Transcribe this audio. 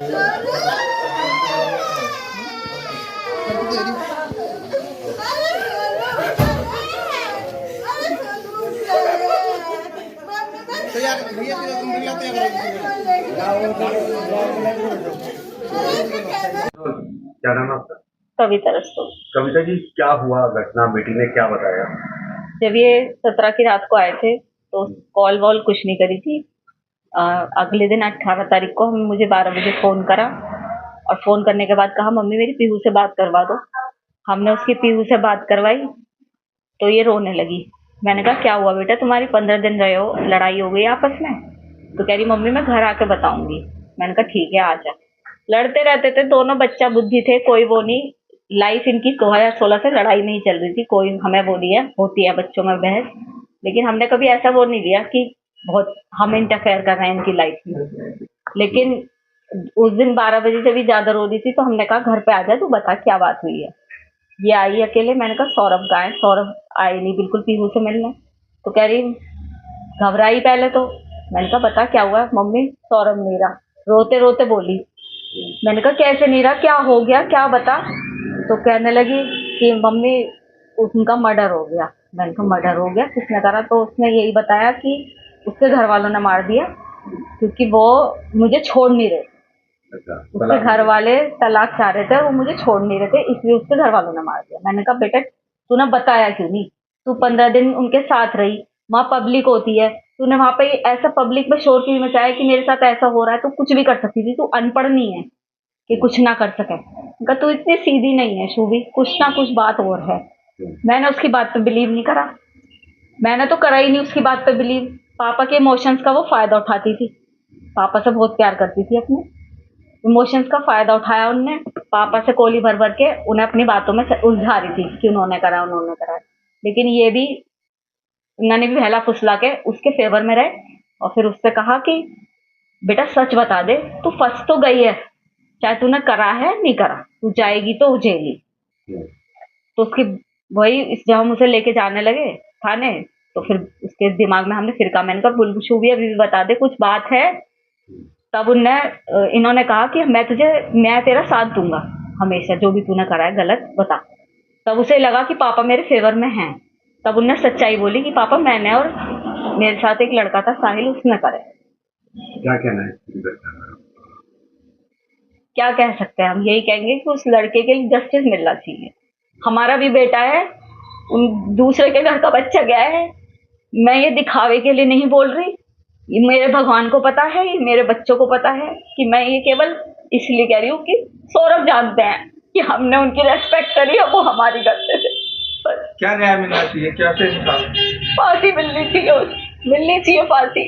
तो यार भैया फिर तुम मिलाते हैं क्या नाम है आपका? कविता रस्तोगी। कविता जी, क्या हुआ घटना? बेटी ने क्या बताया? जब ये 17 की रात को आए थे तो कॉल वॉल कुछ नहीं करी थी। अगले दिन 18 तारीख को मुझे 12 बजे फोन करा और फोन करने के बाद कहा मम्मी मेरी पीहू से बात करवा दो। हमने उसकी पीहू से बात करवाई तो ये रोने लगी। मैंने कहा क्या हुआ बेटा, तुम्हारी 15 दिन रहे हो, लड़ाई हो गई आपस में? तो कह रही मम्मी मैं घर आके बताऊंगी। मैंने कहा ठीक है आ जा। लड़ते रहते थे दोनों, बच्चा बुद्धि थे, कोई वो नहीं। लाइफ इनकी 2016 से लड़ाई नहीं चल रही थी, कोई हमें वो नहीं है, होती है बच्चों में बहस, लेकिन हमने कभी ऐसा वो नहीं लिया कि बहुत हम इंटरफेयर कर रहे हैं इनकी लाइफ में। लेकिन उस दिन 12 बजे जब भी ज्यादा रो रही थी तो हमने कहा घर पे आ जा, तू बता क्या बात हुई है। ये आई अकेले। मैंने कहा सौरभ कहाँ है? सौरभ आए नहीं बिल्कुल पीहू से मिलने। तो कह रही घबराई पहले तो। मैंने कहा बता क्या हुआ? मम्मी सौरभ नहीं रहा, रोते रोते बोली। मैंने कहा कैसे नहीं रहा, क्या हो गया, क्या बता। तो कहने लगी कि मम्मी उनका मर्डर हो गया। मैंने कहा मर्डर हो गया, किसने करा? तो उसने यही बताया कि उसके घर वालों ने मार दिया क्योंकि वो मुझे छोड़ नहीं रहे। उसके घर वाले तलाक चाह रहे थे और वो मुझे छोड़ नहीं रहे थे, इसलिए उसके घर वालों ने मार दिया। मैंने कहा बेटा तूने बताया क्यों नहीं? तू 15 दिन उनके साथ रही, वहाँ पब्लिक होती है, तूने वहाँ पे ऐसा पब्लिक में शोर क्यों मचाया कि मेरे साथ ऐसा हो रहा है? तू कुछ भी कर सकती थी, तू अनपढ़ नहीं है कि कुछ ना कर सके। उनका तू इतनी सीधी नहीं है शूभी, कुछ ना कुछ बात और है। मैंने उसकी बात पे बिलीव नहीं करा, मैंने तो करा ही नहीं उसकी बात पे बिलीव। पापा के इमोशंस का वो फायदा उठाती थी, पापा से बहुत प्यार करती थी, अपने इमोशंस का फायदा उठाया उनने। पापा से कोली भर भर के उन्हें अपनी बातों में उलझा रही थी कि उन्होंने करा उन्होंने करा। लेकिन ये भी उन्होंने भी बहला फुसला के उसके फेवर में रहे और फिर उससे कहा कि बेटा सच बता दे, तू फंस तो गई है, चाहे तूने करा है नहीं करा, तू जाएगी तो जेल। तो उसकी वही जब हम उसे लेके जाने लगे थाने तो फिर उसके दिमाग में हमने फिर कहा, मैंने कहा बुलबुशू भी अभी भी बता दे कुछ बात है। तब इन्होंने कहा कि मैं तेरा साथ दूंगा हमेशा, जो भी तूने करा है गलत बता। तब उसे लगा कि पापा मेरे फेवर में हैं। तब उनने सच्चाई बोली कि पापा मैंने और मेरे साथ एक लड़का था साहिल, उसने करे। क्या कहना है? क्या कह सकते हैं हम? यही कहेंगे कि उस लड़के के लिए जस्टिस मिलना चाहिए। हमारा भी बेटा है, उन दूसरे के घर का बच्चा गया है। मैं ये दिखावे के लिए नहीं बोल रही, ये मेरे भगवान को पता है, ये मेरे बच्चों को पता है कि मैं ये केवल इसलिए कह रही हूँ कि सौरभ जानते हैं कि हमने उनकी रेस्पेक्ट करी और वो हमारी करते थे। क्या न्याय मिलना चाहिए, क्या से फांसी मिलनी चाहिए, मिलनी चाहिए फांसी।